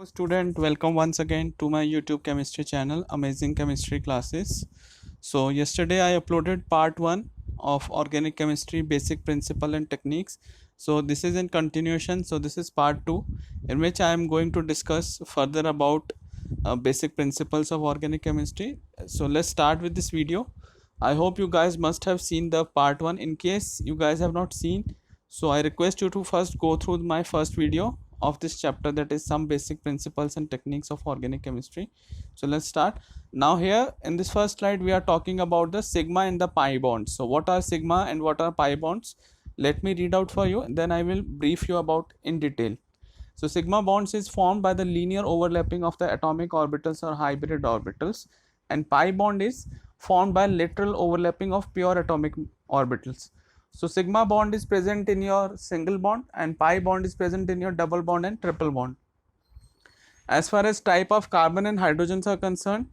Student, welcome once again to my YouTube chemistry channel, Amazing Chemistry Classes. So yesterday I uploaded part 1 of organic chemistry basic principle and techniques. So this is in continuation. So this is part 2, in which I am going to discuss further about basic principles of organic chemistry. So let's start with this video. I hope you guys must have seen the part 1. In case you guys have not seen, so I request you to first go through my first video of this chapter, that is some basic principles and techniques of organic chemistry. So let's start. Now here in this first slide we are talking about the sigma and the pi bonds. So what are sigma and what are pi bonds? Let me read out for you, and then I will brief you about in detail. So sigma bonds is formed by the linear overlapping of the atomic orbitals or hybrid orbitals, and pi bond is formed by lateral overlapping of pure atomic orbitals. So sigma bond is present in your single bond and pi bond is present in your double bond and triple bond. As far as type of carbon and hydrogens are concerned,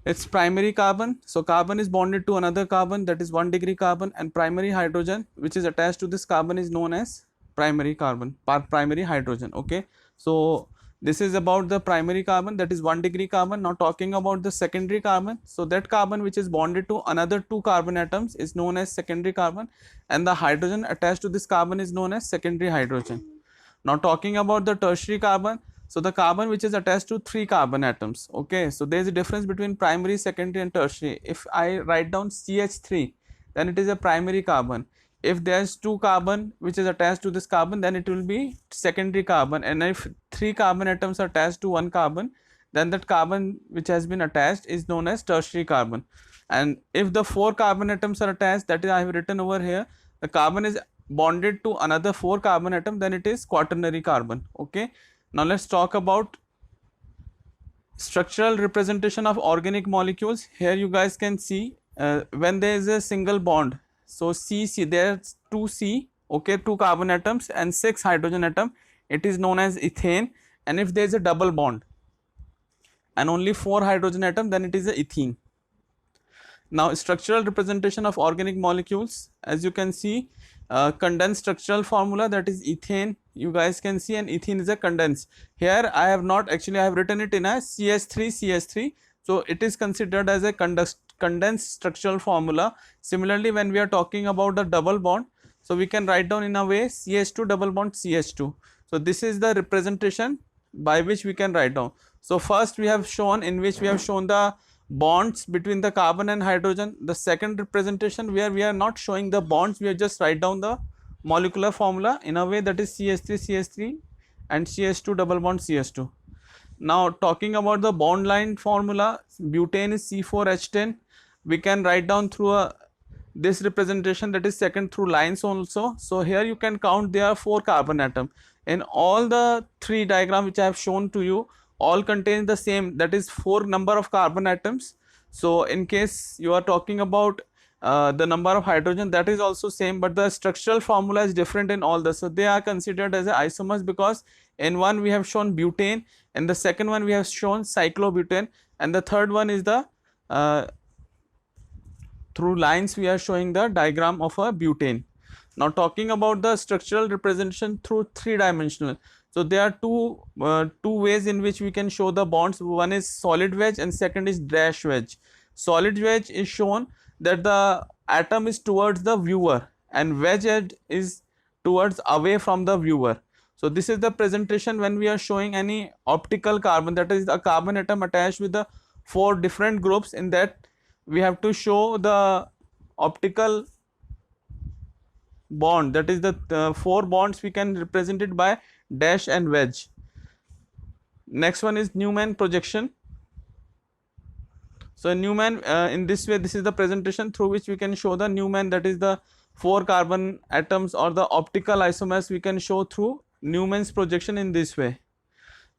it's primary carbon. So carbon is bonded to another carbon, that is 1 degree carbon, and primary hydrogen which is attached to this carbon is known as primary carbon, primary hydrogen. Okay, so this is about the primary carbon, that is 1 degree carbon. Now talking about the secondary carbon, so that carbon which is bonded to another 2 carbon atoms is known as secondary carbon, and the hydrogen attached to this carbon is known as secondary hydrogen. Now talking about the tertiary carbon, so the carbon which is attached to 3 carbon atoms. Okay, so there is a difference between primary, secondary and tertiary. If I write down CH3, then it is a primary carbon. If there is 2 carbon which is attached to this carbon, then it will be secondary carbon. And if 3 carbon atoms are attached to 1 carbon, then that carbon which has been attached is known as tertiary carbon. And if the 4 carbon atoms are attached, that is I have written over here, the carbon is bonded to another 4 carbon atom, then it is quaternary carbon. Okay, now let's talk about structural representation of organic molecules. Here you guys can see when there is a single bond, so C, there's 2C, okay, 2 carbon atoms and 6 hydrogen atom, it is known as ethane. And if there is a double bond and only 4 hydrogen atom, then it is a ethene. Now structural representation of organic molecules, as you can see, condensed structural formula, that is ethane, you guys can see, and ethene is a condensed. Here I have not, actually I have written it in a CH3, so it is considered as a condensed structural formula. Similarly, when we are talking about the double bond, so we can write down in a way CH2 double bond CH2. So this is the representation by which we can write down. So first we have shown, in which we have shown the bonds between the carbon and hydrogen. The second representation, where we are not showing the bonds, we are just write down the molecular formula in a way, that is CH3 and CH2 double bond CH2. Now talking about the bond line formula, butane is C4H10. We can write down through this representation, that is second through lines also. So here you can count there are 4 carbon atom. In all the 3 diagram which I have shown to you, all contain the same, that is 4 number of carbon atoms. So in case you are talking about the number of hydrogen, that is also same, but the structural formula is different in all this. So they are considered as isomers, because in one we have shown butane, and the second one we have shown cyclobutane, and the third one is the through lines we are showing the diagram of a butane. Now talking about the structural representation through 3-dimensional. So there are two ways in which we can show the bonds. One is solid wedge and second is dash wedge. Solid wedge is shown that the atom is towards the viewer, and wedge edge is towards away from the viewer. So this is the presentation when we are showing any optical carbon, that is a carbon atom attached with the 4 different groups. In that we have to show the optical bond, that is the 4 bonds we can represent it by dash and wedge. Next one is Newman projection. So Newman, in this way, this is the presentation through which we can show the Newman, that is the 4 carbon atoms or the optical isomers we can show through Newman's projection in this way.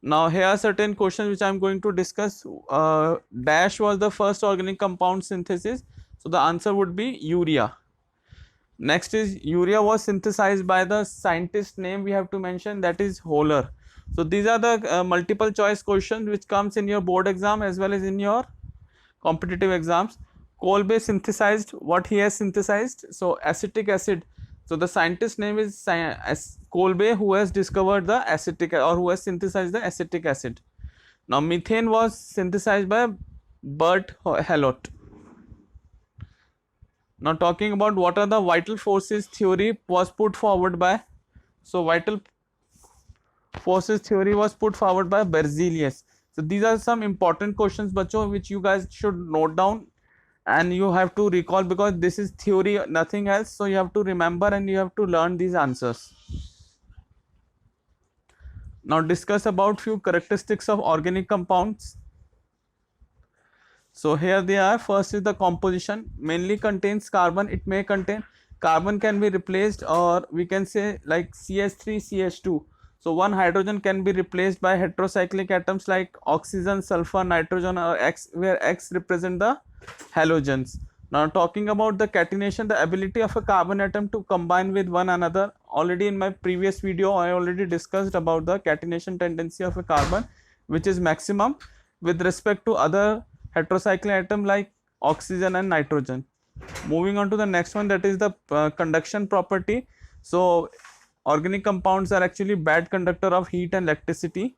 Now here are certain questions which I am going to discuss. Dash was the first organic compound synthesis, so the answer would be urea. Next is urea was synthesized by the scientist name we have to mention, that is Holler. So these are the multiple choice questions which comes in your board exam as well as in your competitive exams. Kolbe synthesized, what he has synthesized? So acetic acid. So the scientist name is Kolbe, who has discovered the acetic, or who has synthesized the acetic acid. Now methane was synthesized by Bert Helot. Now talking about what are the vital forces theory was put forward by, so vital forces theory was put forward by Berzelius. So these are some important questions bacho, which you guys should note down and you have to recall, because this is theory, nothing else. So you have to remember and you have to learn these answers. Now discuss about few characteristics of organic compounds. So here they are. First is the composition. Mainly contains carbon. It may contain carbon, can be replaced, or we can say like CH3 CH2. So one hydrogen can be replaced by heterocyclic atoms like oxygen, sulfur, nitrogen, or X, where X represent the halogens. Now talking about the catenation, the ability of a carbon atom to combine with one another. Already in my previous video I already discussed about the catenation tendency of a carbon, which is maximum with respect to other heterocyclic atom like oxygen and nitrogen. Moving on to the next one, that is the conduction property. So organic compounds are actually bad conductor of heat and electricity.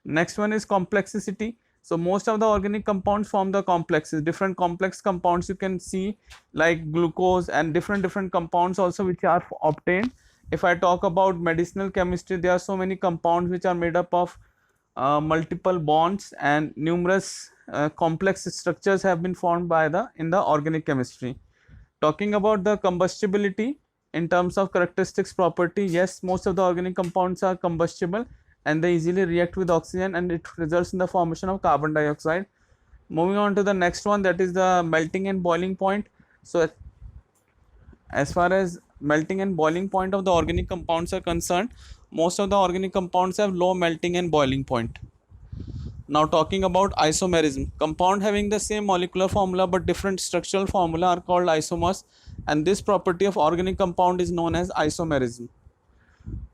Next one is complexity. So most of the organic compounds form the complexes, different complex compounds you can see like glucose and different compounds also which are obtained. If I talk about medicinal chemistry, there are so many compounds which are made up of multiple bonds, and numerous complex structures have been formed by in the organic chemistry. Talking about the combustibility in terms of characteristics property, yes, most of the organic compounds are combustible and they easily react with oxygen and it results in the formation of carbon dioxide. Moving on to the next one, that is the melting and boiling point. So as far as melting and boiling point of the organic compounds are concerned, most of the organic compounds have low melting and boiling point. Now talking about isomerism, compound having the same molecular formula but different structural formula are called isomers, and this property of organic compound is known as isomerism.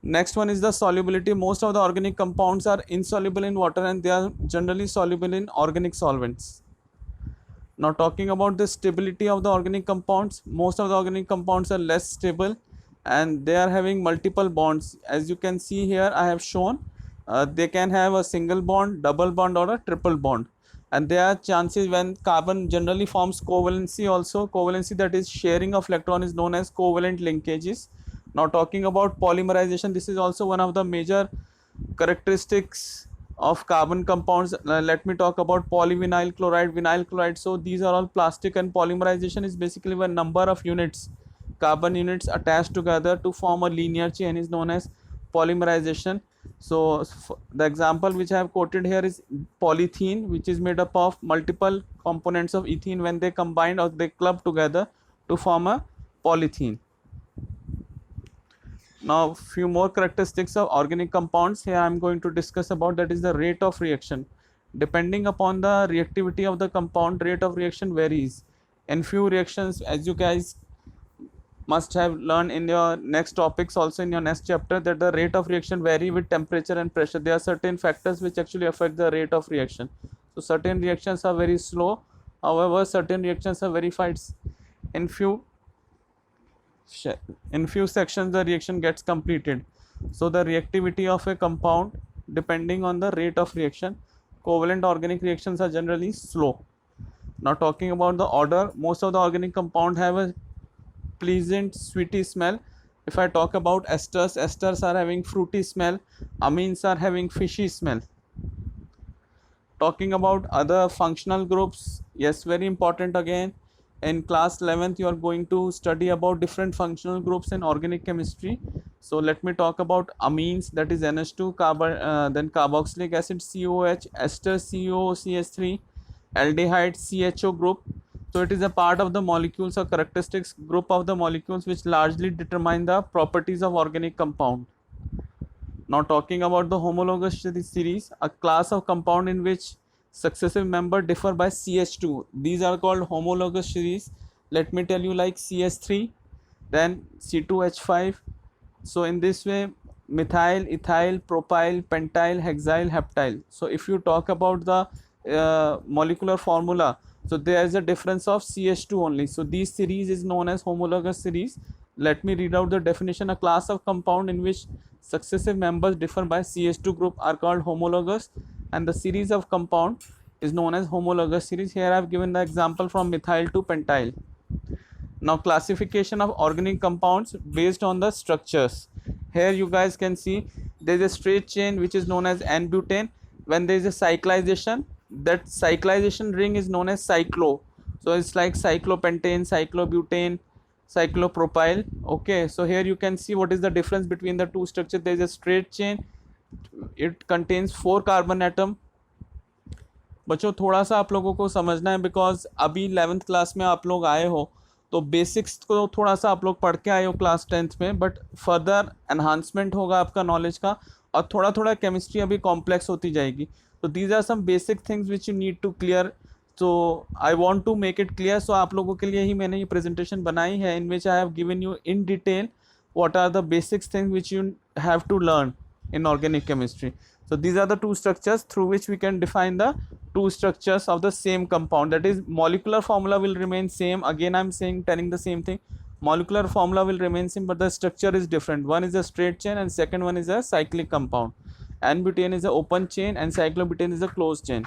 Next one is the solubility. Most of the organic compounds are insoluble in water and they are generally soluble in organic solvents. Now talking about the stability of the organic compounds, most of the organic compounds are less stable and they are having multiple bonds. As you can see here, I have shown they can have a single bond, double bond, or a triple bond, and there are chances when carbon generally forms covalency also. Covalency, that is sharing of electron, is known as covalent linkages. Now talking about polymerization, this is also one of the major characteristics of carbon compounds. Let me talk about polyvinyl chloride, vinyl chloride. So these are all plastic, and polymerization is basically when number of units, carbon units attached together to form a linear chain is known as polymerization. So the example which I have quoted here is polythene, which is made up of multiple components of ethene. When they combine or they club together to form a polythene. Now few more characteristics of organic compounds here I am going to discuss about, that is the rate of reaction. Depending upon the reactivity of the compound, rate of reaction varies. In few reactions, as you guys must have learned in your next topics, also in your next chapter, that the rate of reaction vary with temperature and pressure. There are certain factors which actually affect the rate of reaction. So certain reactions are very slow, however certain reactions are very fast. In few sections the reaction gets completed. So the reactivity of a compound depending on the rate of reaction. Covalent organic reactions are generally slow. Now talking about the odor, most of the organic compound have a pleasant sweety smell. If I talk about esters, esters are having fruity smell, amines are having fishy smell. Talking about other functional groups, yes, very important again. In class 11th you are going to study about different functional groups in organic chemistry. So let me talk about amines, that is NH2, then carboxylic acid COH, ester COCH3, aldehyde CHO group. So it is a part of the molecules or characteristics group of the molecules which largely determine the properties of organic compound. Now talking about the homologous series, a class of compound in which successive member differ by CH2. These are called homologous series. Let me tell you, like CH3, then C2H5. So in this way, methyl, ethyl, propyl, pentyl, hexyl, heptyl. So if you talk about the molecular formula, so there is a difference of CH2 only. So these series is known as homologous series. let me read out the definition. A class of compound in which successive members differ by CH2 group are called homologous, and the series of compound is known as homologous series. Here I have given the example from methyl to pentyl. Now classification of organic compounds based on the structures. Here you guys can see there is a straight chain which is known as N-butane. When there is a cyclization, that cyclization ring is known as cyclo. So it's like cyclopentane, cyclobutane, cyclopropyl. Okay, so here you can see what is the difference between the two structures. There is a straight chain, it contains 4 carbon atom. बच्चों थोड़ा सा आप लोगों को समझना है, because अभी 11th class में आप लोग आए हो, तो बेसिक्स को थोड़ा सा आप लोग पढ़ के आए हो क्लास 10th में, बट फर्दर एनहांसमेंट होगा आपका नॉलेज का, और थोड़ा थोड़ा केमिस्ट्री अभी कॉम्प्लेक्स होती जाएगी. तो these are some basic things which you need to clear. So I want to make it clear. So आप लोगों के लिए ही मैंने ये प्रेजेंटेशन बनाई है, in which I have given you in detail what are the basic things which you have to learn in organic chemistry. So these are the two structures through which we can define the two structures of the same compound. That is, molecular formula will remain same. Again I'm telling the same thing. Molecular formula will remain same, but the structure is different. One is a straight chain and second one is a cyclic compound. N-butane is a open chain and cyclobutane is a closed chain.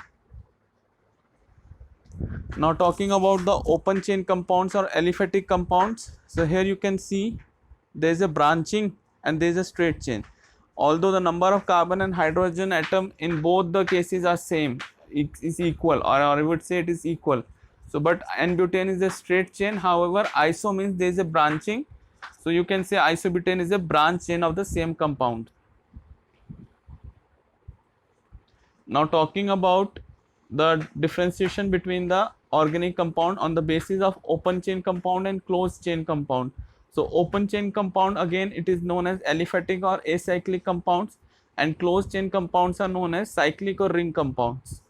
Now talking about the open chain compounds or aliphatic compounds. So here you can see there is a branching and there is a straight chain. Although the number of carbon and hydrogen atom in both the cases are same, it is equal, or I would say it is equal. So but N-butane is a straight chain. However, iso means there is a branching. So you can say isobutane is a branch chain of the same compound. Now talking about the differentiation between the organic compound on the basis of open chain compound and closed chain compound. So open chain compound, again it is known as aliphatic or acyclic compounds, and closed chain compounds are known as cyclic or ring compounds.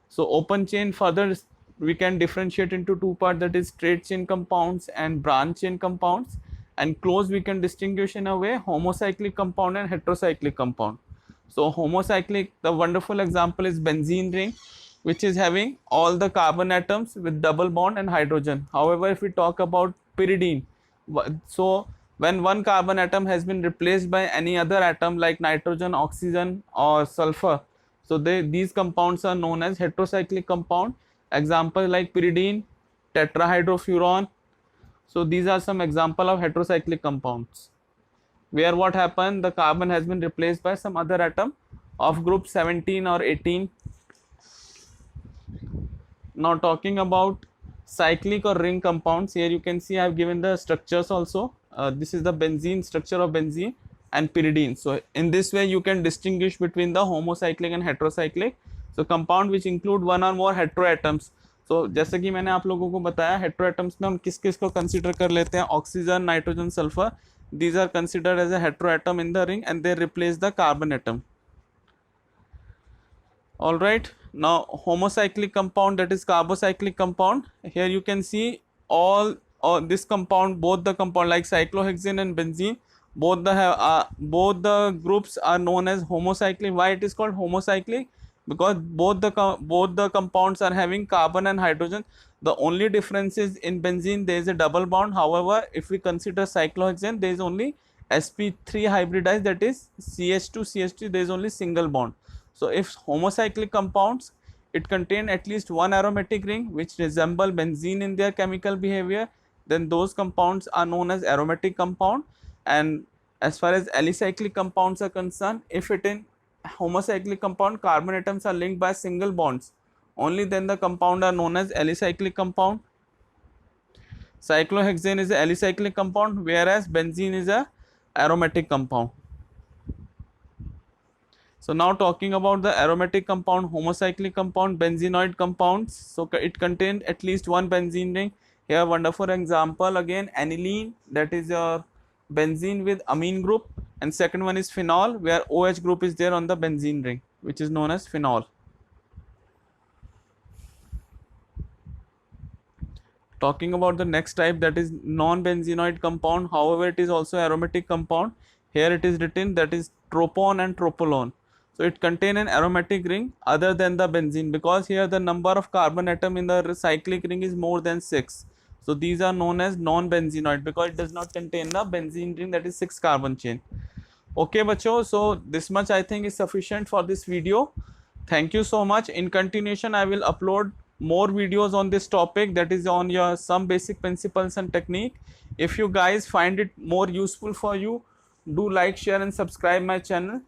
So open chain further we can differentiate into two parts, that is straight chain compounds and branch chain compounds, and closed we can distinguish in a way homocyclic compound and heterocyclic compound. So homocyclic, the wonderful example is benzene ring, which is having all the carbon atoms with double bond and hydrogen. However, if we talk about pyridine, so when one carbon atom has been replaced by any other atom like nitrogen, oxygen or sulfur, so these compounds are known as heterocyclic compound. Example like pyridine, tetrahydrofuran. So these are some example of heterocyclic compounds, where what happened, the carbon has been replaced by some other atom of group 17 or 18. Now talking about cyclic or ring compounds, here you can see I have given the structures also. This is the benzene, structure of benzene and pyridine. So in this way you can distinguish between the homocyclic and heterocyclic. So compound which include one or more heteroatoms. So जैसे कि मैंने आप लोगों को बताया, heteroatoms में हम किस किस को consider कर लेते हैं, oxygen, nitrogen, sulphur. These are considered as a heteroatom in the ring and they replace the carbon atom. All right, now homocyclic compound, that is carbocyclic compound. Here you can see all this compound, both the compound like cyclohexane and benzene, both the groups are known as homocyclic. Why it is called homocyclic? Because both the compounds are having carbon and hydrogen. The only difference is in benzene there is a double bond. However, if we consider cyclohexane, there is only sp3 hybridized, that is CH2 there is only single bond. So if homocyclic compounds, it contain at least one aromatic ring which resemble benzene in their chemical behavior, then those compounds are known as aromatic compound. And as far as alicyclic compounds are concerned, if it in homocyclic compound carbon atoms are linked by single bonds, only then the compound are known as alicyclic compound. Cyclohexane is a alicyclic compound, whereas benzene is a aromatic compound. So now talking about the aromatic compound, homocyclic compound, benzenoid compounds. So it contains at least one benzene ring. Here wonderful example again, aniline, that is your benzene with amine group, and second one is phenol, where OH group is there on the benzene ring, which is known as phenol. Talking about the next type, that is non-benzenoid compound. However, it is also aromatic compound. Here it is written, that is tropone and tropolone. So it contains an aromatic ring other than the benzene, because here the number of carbon atom in the cyclic ring is more than 6. So these are known as non-benzenoid because it does not contain the benzene ring, that is 6 carbon chain. Okay bacho, so this much I think is sufficient for this video. Thank you so much. In continuation I will upload more videos on this topic, that is on your some basic principles and technique. If you guys find it more useful for you, do like, share and subscribe my channel.